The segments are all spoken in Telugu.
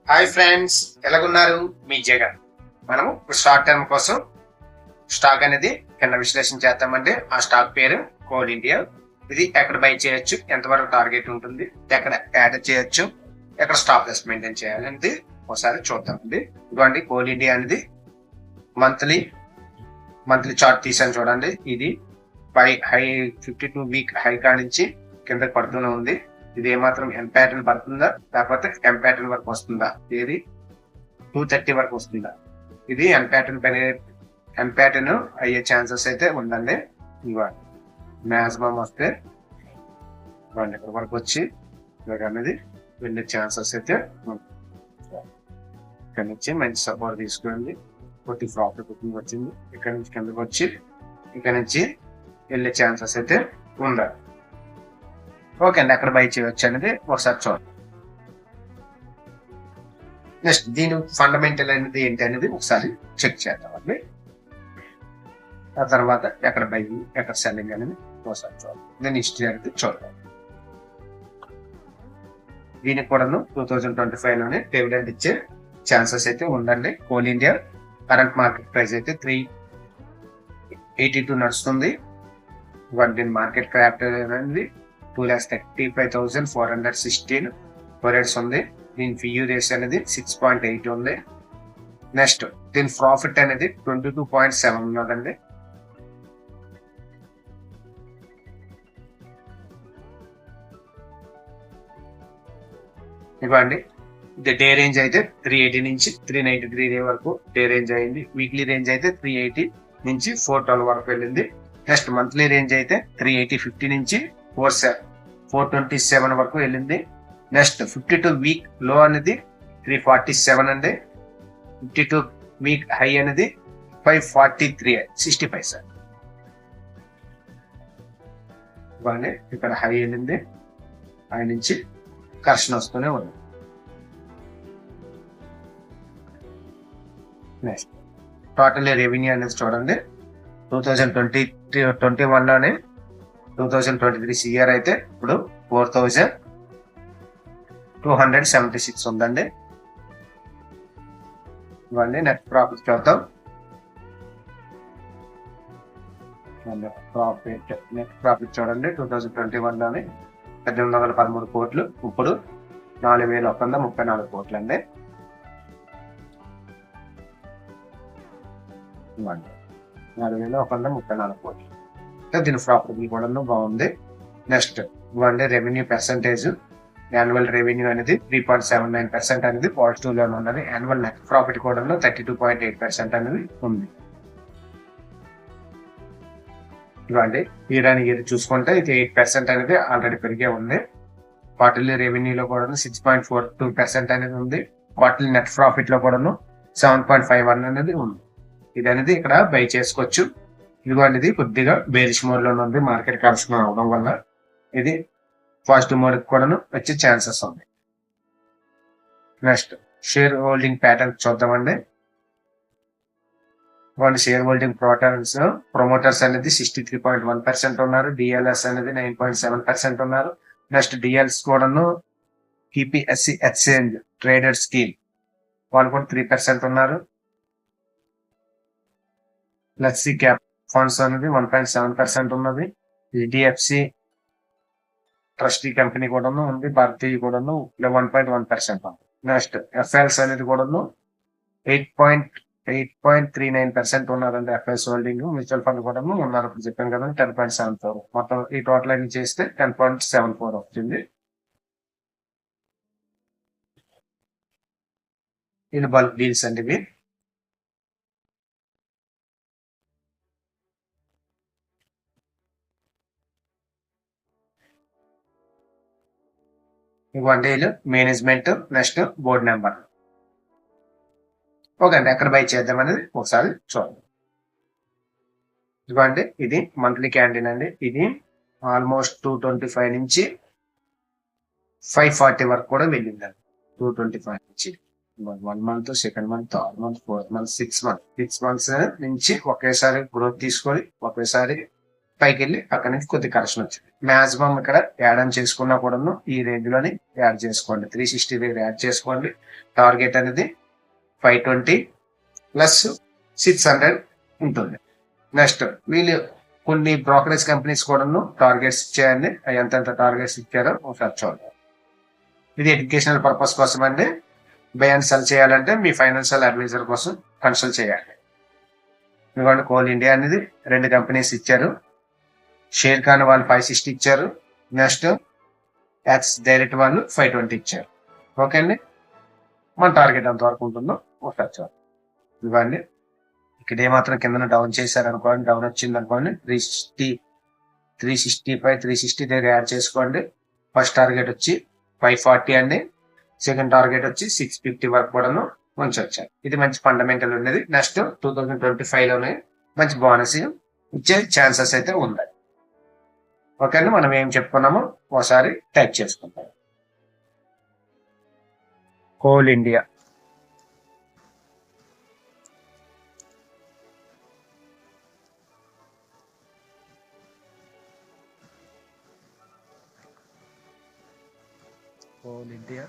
హాయ్ ఫ్రెండ్స్, ఎలాగున్నారు? మీ జగన్. మనము షార్ట్ టర్మ్ కోసం స్టాక్ అనేది కింద విశ్లేషణ చేద్దామండి. ఆ స్టాక్ పేరు కోల్ ఇండియా. ఇది ఎక్కడ బై చేయొచ్చు, ఎంతవరకు టార్గెట్ ఉంటుంది, ఎక్కడ యాడ్ చేయొచ్చు, ఎక్కడ స్టాప్ లాస్ మెయింటైన్ చేయాలి అనేది ఒకసారి చూద్దామండి. ఇదిగోండి కోల్ ఇండియా అనేది మంత్లీ చార్ట్ తీసాను చూడండి. ఇది పై హై 52 వీక్ హై కా నుంచి కిందకి పడుతూనే ఉంది. ఇది ఏమాత్రం ఎం ప్యాటర్న్ పడుతుందా లేకపోతే ఎం ప్యాటర్న్ వరకు వస్తుందా, ఇది 230 వరకు వస్తుందా, ఇది ఎం ప్యాటర్న్ అయ్యే ఛాన్సెస్ అయితే ఉందండి. ఇవ్వండి మ్యాక్సిమం వస్తే ఇవ్వండి ఇక్కడ వరకు వచ్చి అనేది వెళ్ళే ఛాన్సెస్ అయితే ఇక్కడ నుంచి మంచి సపోర్ట్ తీసుకుంది. కొద్ది ప్రాఫిట్ బుకింగ్ వచ్చింది. ఇక్కడ నుంచి కిందకి వచ్చి ఇక్కడ నుంచి వెళ్ళే ఛాన్సెస్ అయితే ఉండాలి. ఓకే అండి, ఎక్కడ బై చేయవచ్చు అనేది ఒకసారి చూడండి. నెక్స్ట్ దీని ఫండమెంటల్ అనేది ఏంటి అనేది ఒకసారి చెక్ చేద్దామండి. ఆ తర్వాత ఎక్కడ బై ఎక్కడ సెల్లింగ్ అనేది ఒకసారి చూడండి. దీని హిస్టరీ అనేది చూద్దాం. దీనికి కూడాను 2025 లోనే డివిడెండ్ ఇచ్చే ఛాన్సెస్ అయితే ఉందండి. Coal India current market price అయితే 382 నడుస్తుంది. దీని మార్కెట్ క్యాపిటల్ అనేది 2,35,416 క్రోర్స్ ఉంది. దీని PU రేషియో అనేది 6.8 ఉంది. నెక్స్ట్ దీని ప్రాఫిట్ అనేది 22.7 ఉన్నదండి. ఇవ్వండి ఇది డే రేంజ్ అయితే 380 నుంచి 393 డే వరకు డే రేంజ్ అయింది. వీక్లీ రేంజ్ అయితే 380 నుంచి 412 వరకు వెళ్ళింది. నెక్స్ట్ మంత్లీ రేంజ్ అయితే 380.50 నుంచి 427 వరకు వెళ్ళింది. నెక్స్ట్ 52 వీక్ లో అనేది 347 అండి. 52 వీక్ హై అనేది 543.60 పైసా. ఇవ్వండి ఇక్కడ హై వెళ్ళింది, హై నుంచి కరెక్షన్ వస్తూనే ఉంది. నెక్స్ట్ టోటల్ రెవెన్యూ అనేది చూడండి. 2021 లోనే 2023 CR అయితే ఇప్పుడు 4,276 ఉందండి. ఇవన్నీ నెట్ ప్రాఫిట్ చూద్దాం. నెట్ ప్రాఫిట్ చూడండి. 2021 లోనే 1813 కోట్లు, ఇప్పుడు 4,134 కోట్లు అండి. 4,134 కోట్లు. దీని ప్రాఫిటబుల్ కూడా బాగుంది. నెక్స్ట్ ఇవ్వండి రెవెన్యూ పర్సంటేజ్. యాన్యువల్ రెవెన్యూ అనేది 3.79% అనేది పాజిటివ్ లోనే ఉన్నది. యాన్యువల్ నెట్ ప్రాఫిట్ కూడా 32.8% అనేది ఉంది. ఇవ్వండి ఇయరానికి ఇది చూసుకుంటే ఇది 8% అనేది ఆల్రెడీ పెరిగే ఉంది. క్వార్టర్లీ రెవెన్యూలో కూడా 6.42% అనేది ఉంది. క్వార్టర్లీ నెట్ ప్రాఫిట్ లో కూడా 7.51 అనేది ఉంది. ఇది అనేది ఇక్కడ బై చేసుకోవచ్చు. ఇదిగోండి ఇది కొద్దిగా బేరిష్ మోడ్ లో ఉంది. మార్కెట్ కరెక్షన్ అవడం వల్ల ఇది పాజిటివ్ మోడ్ కూడాను వచ్చే ఛాన్సెస్ ఉంది. నెక్స్ట్ షేర్ హోల్డింగ్ ప్యాటర్న్ చూద్దామండి. వాళ్ళ షేర్ హోల్డింగ్ ప్రమోటర్స్ అనేది 63.1% ఉన్నారు. డిఎల్ఎస్ అనేది 9.7% ఉన్నారు. నెక్స్ట్ డిఎల్స్ కూడాను TPSC ఎక్స్చేంజ్ ట్రేడెడ్ స్కీమ్ వాళ్ళు కూడా 3% ఉన్నారు. లక్సీ క్యాప్ ఫండ్స్ అనేది 1.7% ఉన్నది. HDFC ట్రస్టీ కంపెనీ కూడాను ఉంది. భారతీయ కూడాను 1.1% ఉంది. నెక్స్ట్ FLs అనేది కూడాను 8.39% ఉన్నారండి. FS హోల్డింగ్ మ్యూచువల్ ఫండ్ కూడా ఉన్నారు. ఇప్పుడు చెప్పాను కదా 10.74. మొత్తం ఈ టోటల్ అన్ని చేస్తే 10.74 వచ్చింది. ఇది బల్క్ డీల్స్ అండి. ఇవి deal management, next board number. Okay అండి, ఎక్కడ బై చేద్దాం అనేది ఒకసారి చూడండి. ఇదిగోండి ఇది మంత్లీ క్యాండిల్ అండి. ఇది ఆల్మోస్ట్ 225 నుంచి 540 వరకు కూడా వెళ్ళిందండి. 225 నుంచి 1 month, second month, third month, fourth month, 6 months నుంచి ఒకేసారి గ్రోత్ తీసుకొని ఒకేసారి పైకి వెళ్ళి అక్కడ నుంచి కొద్ది కరెక్షన్ వచ్చింది. మాక్సిమం ఇక్కడ యాడ్ ఆన్ చేసుకున్నా కూడాను ఈ రేంజ్ లోని యాడ్ చేసుకోండి. 360 దగ్గర యాడ్ చేసుకోండి. టార్గెట్ అనేది 520 ప్లస్ 600 ఉంటుంది. నెక్స్ట్ వీళ్ళు కొన్ని బ్రోకరేజ్ కంపెనీస్ కూడాను టార్గెట్స్ ఇచ్చాయండి. ఎంతెంత టార్గెట్స్ ఇచ్చారో ఒకసారి చూడండి. ఇది ఎడ్యుకేషనల్ పర్పస్ కోసం అండి. బై అండ్ సెల్ చేయాలంటే మీ ఫైనాన్షియల్ అడ్వైజర్ కోసం కన్సల్ట్ చేయాలి. ఎందుకంటే కోల్ ఇండియా అనేది 2 కంపెనీస్ ఇచ్చారు. షేర్ ఖాన్ వాళ్ళు 560 ఇచ్చారు. నెక్స్ట్ యాక్సిస్ డైరెక్ట్ వాళ్ళు 520 ఇచ్చారు. ఓకే అండి. మన టార్గెట్ ఎంత వరకు ఉంటుందో ఒకసారి చూడండి. ఇవన్నీ ఇక్కడ ఏమాత్రం కింద డౌన్ చేశారనుకోండి, డౌన్ వచ్చింది అనుకోండి, 365 360 దగ్గర యాడ్ చేసుకోండి. ఫస్ట్ టార్గెట్ వచ్చి 540 అండి. సెకండ్ టార్గెట్ వచ్చి 650 వరకు కూడాను ఉంచొచ్చారు. ఇది మంచి ఫండమెంటల్ ఉండేది. నెక్స్ట్ 2025 లోనే మంచి బోనస్ ఇచ్చే ఛాన్సెస్ అయితే ఉన్నాయి. ఓకే అండి. మనం ఏం చెప్పుకున్నామో ఒకసారి టైప్ చేసుకుంటాం. Coal India, Coal India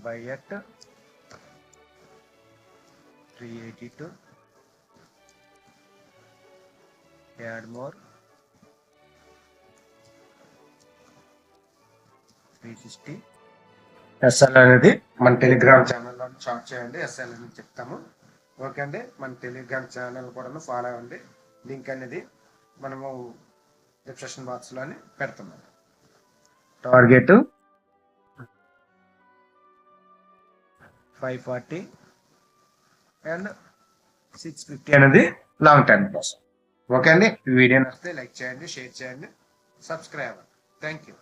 buy at 382, add more 360. SL అనేది మన టెలిగ్రామ్ ఛానల్లో షార్ట్ చేయండి. ఎస్ఎల్ అని చెప్తాము. ఓకే అండి. మన టెలిగ్రామ్ ఛానల్ కూడా ఫాలో అవ్వండి. లింక్ అనేది మనము డిస్క్రిప్షన్ బాక్స్ లోని పెడుతున్నాం. టార్గెట్ 540 అండ్ 650 అనేది లాంగ్ టర్మ్ కోసం. ఓకే అండి. ఈ వీడియో నచ్చితే లైక్ చేయండి, షేర్ చేయండి, సబ్స్క్రైబ్. Thank you.